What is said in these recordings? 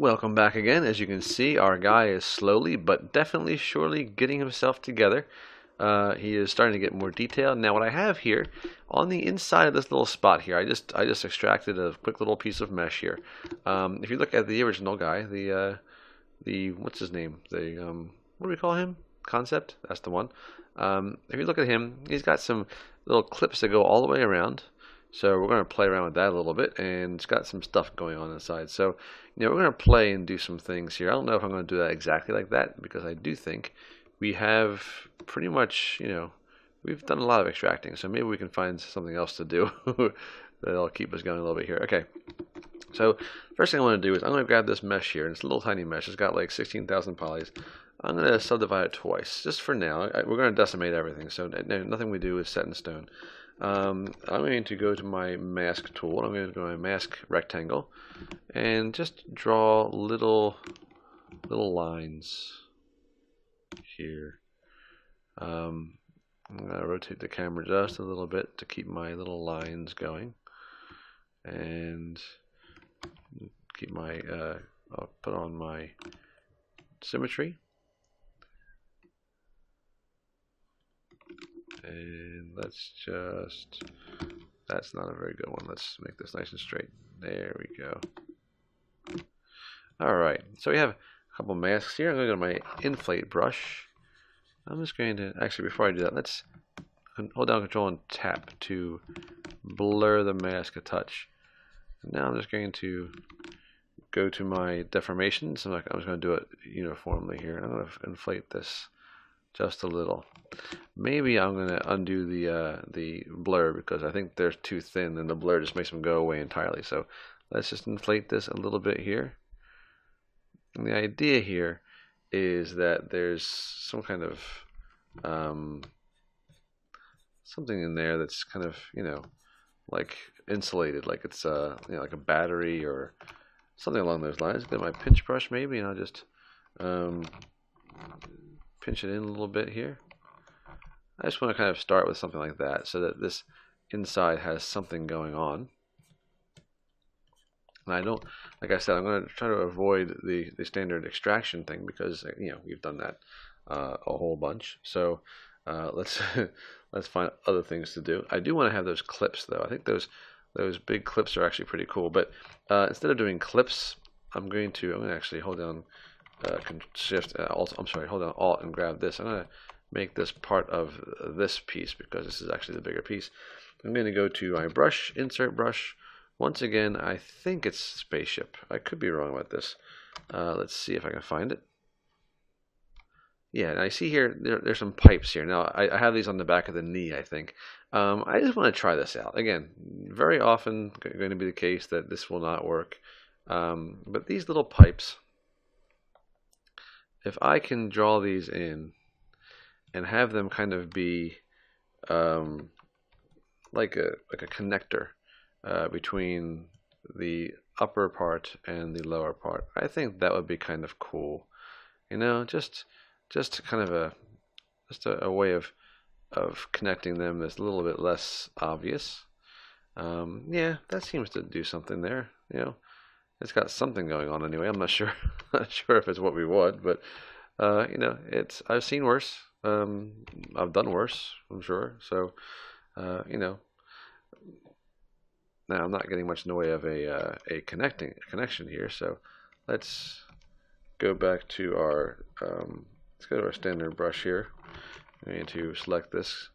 Welcome back again. As you can see, our guy is slowly but definitely surely getting himself together. He is starting to get more detail. Now what I have here on the inside of this little spot here, I just extracted a quick little piece of mesh here. If you look at the original guy, the what's his name? What do we call him? Concept? That's the one. If you look at him, he's got some little clips that go all the way around. So we're going to play around with that a little bit, and it's got some stuff going on inside. So, we're going to play and do some things here. I don't know if I'm going to do that exactly like that, because I do think we have pretty much, we've done a lot of extracting. So maybe we can find something else to do that'll keep us going a little bit here. Okay. So first thing I want to do is I'm going to grab this mesh here, and it's a little tiny mesh. It's got like 16,000 polys. I'm going to subdivide it twice, just for now. We're going to decimate everything, so nothing we do is set in stone. I'm going to go to my mask tool, and I'm going to go to my mask rectangle, and just draw little lines here. I'm going to rotate the camera just a little bit to keep my little lines going, and keep my I'll put on my symmetry, and that's not a very good one. Let's make this nice and straight. There we go. Alright, so we have a couple masks here. I'm going to go to my inflate brush. I'm just going to, actually before I do that, let's hold down Control and tap to blur the mask a touch. Now I'm just going to go to my deformations. I'm just going to do it uniformly here. I'm going to inflate this just a little. Maybe I'm going to undo the blur, because I think they're too thin, and the blur just makes them go away entirely. So let's just inflate this a little bit here. And the idea here is that there's some kind of something in there that's kind of like insulated, like it's like a battery or something along those lines. Get my pinch brush maybe, and I'll just pinch it in a little bit here. I just want to kind of start with something like that, so that this inside has something going on. And I don't, like I said, I'm going to try to avoid the standard extraction thing, because we've done that a whole bunch. So let's let's find other things to do. I do want to have those clips though. I think those big clips are actually pretty cool. But instead of doing clips, I'm going to actually hold down Shift Alt. I'm sorry, hold down Alt and grab this. I'm going to make this part of this piece, because this is actually the bigger piece. I'm going to go to my brush, insert brush. Once again, I think it's spaceship. I could be wrong about this. Let's see if I can find it. Yeah, and I see here there's some pipes here. Now I have these on the back of the knee, I think. I just want to try this out. Again, very often going to be the case that this will not work. But these little pipes, if I can draw these in and have them kind of be like a connector between the upper part and the lower part, I think that would be kind of cool. Just kind of a way of connecting them that's a little bit less obvious. Yeah, that seems to do something there. It's got something going on anyway. I'm not sure, not sure if it's what we want, but I've seen worse. I've done worse, I'm sure. So, now I'm not getting much in the way of a connection here. So let's go back to our let's go to our standard brush here. I'm going to select this,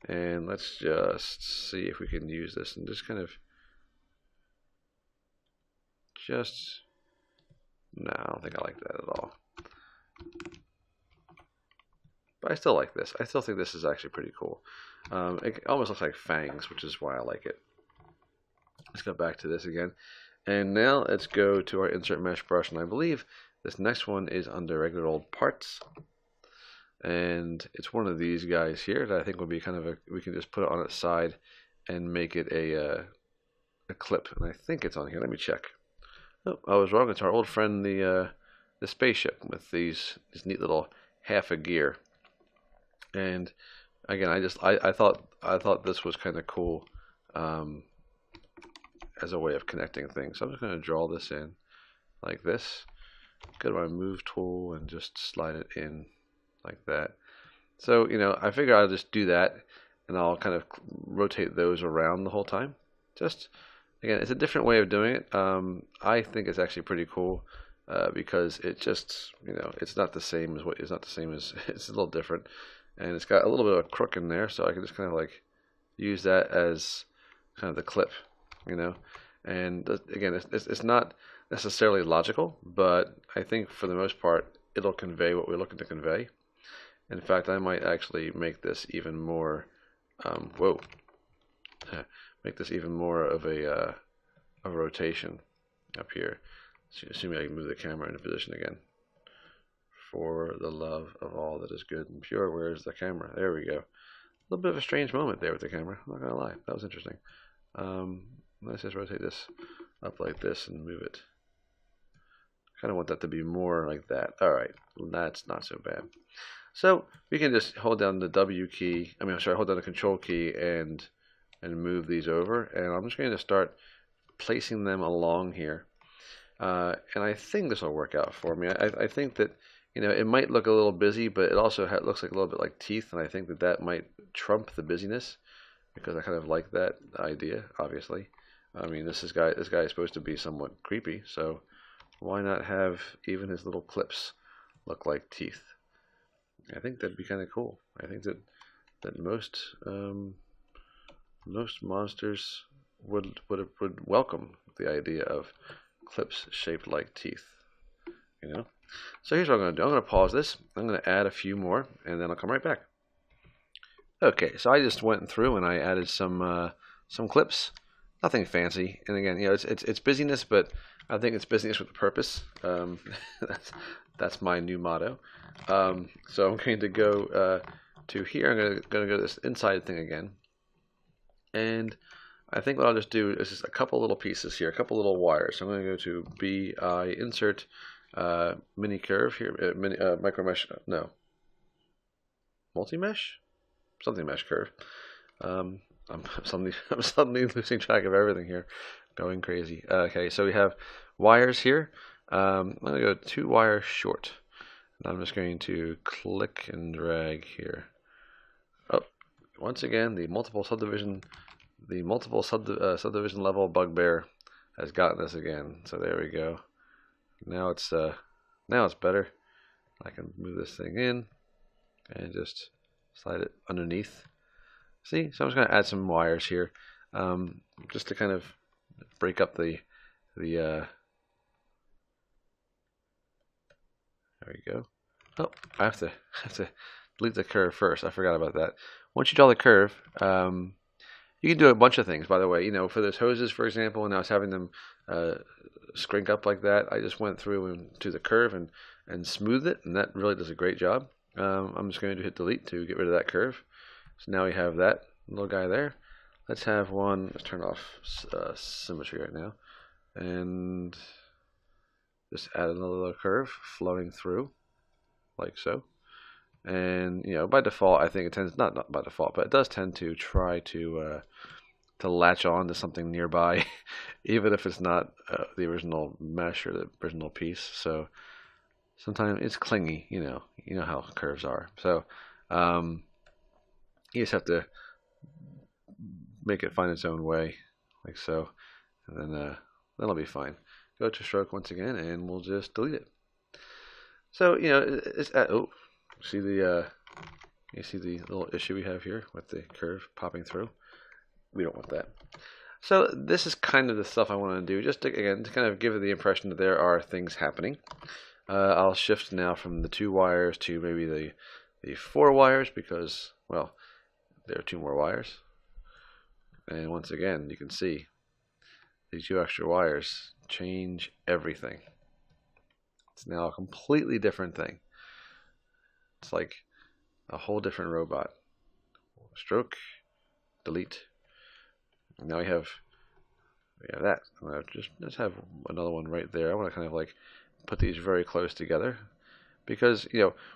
and let's just see if we can use this and just kind of no, I don't think I like that at all. But I still like this. I still think this is actually pretty cool. It almost looks like fangs, which is why I like it. Let's go back to this again. And now let's go to our insert mesh brush, and I believe this next one is under regular old parts. And it's one of these guys here that I think would be kind of we can just put it on its side and make it a clip. And I think it's on here. Let me check. Oh, I was wrong. It's our old friend, the spaceship, with these neat little half a gear. And again, I thought this was kind of cool as a way of connecting things. So I'm just going to draw this in, like this. Go to my move tool and just slide it in like that. So, I figure I'll just do that and I'll kind of rotate those around the whole time. Just, again, it's a different way of doing it. I think it's actually pretty cool because it just, it's not the same as it's not the same as, it's a little different. And it's got a little bit of a crook in there, so I can just kind of like use that as kind of the clip, And again, it's not necessarily logical, but I think for the most part, it'll convey what we're looking to convey. In fact, I might actually make this even more, make this even more of a rotation up here. So assuming I can move the camera into position again. For the love of all that is good and pure, where's the camera? There we go. A little bit of a strange moment there with the camera, I'm not gonna lie. That was interesting. Let's just rotate this up like this and move it. Kind of want that to be more like that. Alright, that's not so bad. So we can just hold down the W key, hold down the control key and move these over. And I'm just going to start placing them along here. And I think this will work out for me. I think that, it might look a little busy, but it also looks like a little bit like teeth. And I think that might trump the busyness because I kind of like that idea, obviously. This guy is supposed to be somewhat creepy. So why not have even his little clips look like teeth? I think that'd be kind of cool. I think that most monsters would welcome the idea of clips shaped like teeth. So here's what I'm going to do. I'm going to pause this. I'm going to add a few more, and then I'll come right back. Okay, so I just went through and I added some clips. Nothing fancy. And again, it's busyness, but I think it's busyness with a purpose. That's my new motto. So I'm going to go to here. I'm going to go to this inside thing again. And I think what I'll just do is just a couple little pieces here, a couple little wires. So I'm going to go to BI insert mini curve here, micro mesh, no, multi mesh, something mesh curve. I'm suddenly losing track of everything here, going crazy. Okay, so we have wires here. I'm going to go 2 wires short. And I'm just going to click and drag here. Oh, once again, the multiple subdivision level bugbear has gotten us again. So there we go. Now it's better. I can move this thing in and just slide it underneath. See, so I'm just going to add some wires here, just to kind of break up the there we go. Oh, I have to delete the curve first. I forgot about that. Once you draw the curve, you can do a bunch of things. By the way, for those hoses, for example, and I was having them scrink up like that, I just went through into the curve and smoothed it, and that really does a great job. I'm just going to hit delete to get rid of that curve. So now we have that little guy there. Let's have one. Let's turn off symmetry right now, and just add another little curve flowing through, like so. And by default, I think it tends not by default, but it does tend to try to latch on to something nearby, even if it's not the original mesh or the original piece. So sometimes it's clingy, you know how curves are. So you just have to make it find its own way, like so, and then that'll be fine. Go to stroke once again, and we'll just delete it. So it's oh, see the you see the little issue we have here with the curve popping through. We don't want that. So this is kind of the stuff I want to do, just to, again, to kind of give it the impression that there are things happening. I'll shift now from the 2 wires to maybe the 4 wires because, well, there are 2 more wires. And once again, you can see these 2 extra wires change everything. It's now a completely different thing. It's like a whole different robot. Stroke, delete. And now we have that. I'm gonna just have another one right there. I want to kind of like put these very close together because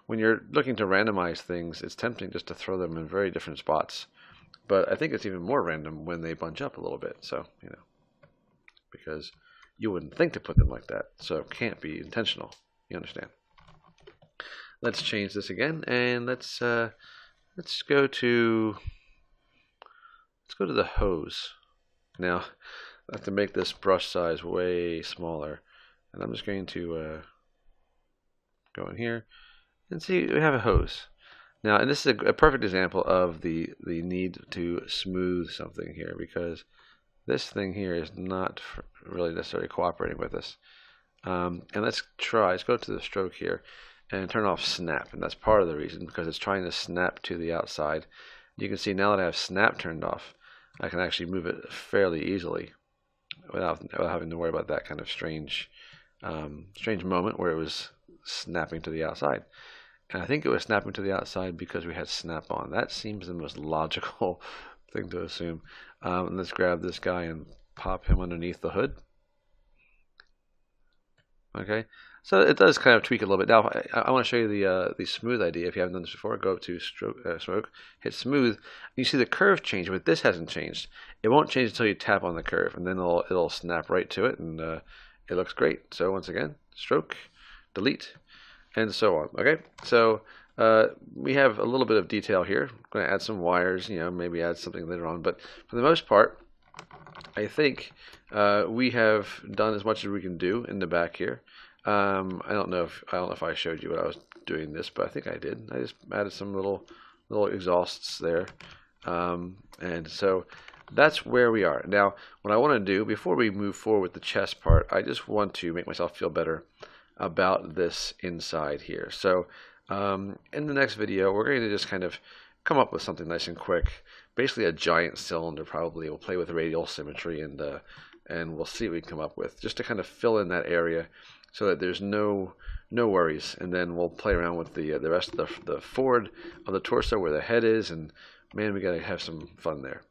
when you're looking to randomize things, it's tempting just to throw them in very different spots. But I think it's even more random when they bunch up a little bit. So because you wouldn't think to put them like that. So it can't be intentional. You understand? Let's change this again, and let's go to the hose. Now I have to make this brush size way smaller, and I'm just going to go in here and see we have a hose. Now, and this is a perfect example of the need to smooth something here, because this thing here is not really necessarily cooperating with us. And let's go to the stroke here and turn off snap, and that's part of the reason, because it's trying to snap to the outside. You can see now that I have snap turned off, I can actually move it fairly easily without having to worry about that kind of strange moment where it was snapping to the outside. And I think it was snapping to the outside because we had snap on. That seems the most logical thing to assume. Let's grab this guy and pop him underneath the hood. Okay, so it does kind of tweak a little bit. Now I want to show you the smooth idea. If you haven't done this before, go up to stroke, hit smooth. You see the curve change, but this hasn't changed. It won't change until you tap on the curve, and then it'll snap right to it, and it looks great. So once again, stroke, delete, and so on. Okay, so we have a little bit of detail here. I'm going to add some wires, maybe add something later on, but for the most part, I think we have done as much as we can do in the back here. I don't know if I showed you what I was doing this, but I think I did. I just added some little exhausts there, and so that's where we are now. What I want to do before we move forward with the chest part, I just want to make myself feel better about this inside here. So in the next video, we're going to just kind of come up with something nice and quick. Basically a giant cylinder probably. We'll play with radial symmetry, and we'll see what we can come up with, just to kind of fill in that area so that there's no worries. And then we'll play around with the rest of the forward of the torso where the head is, and man, we got to have some fun there.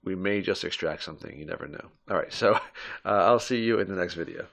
We may just extract something, you never know. All right, so I'll see you in the next video.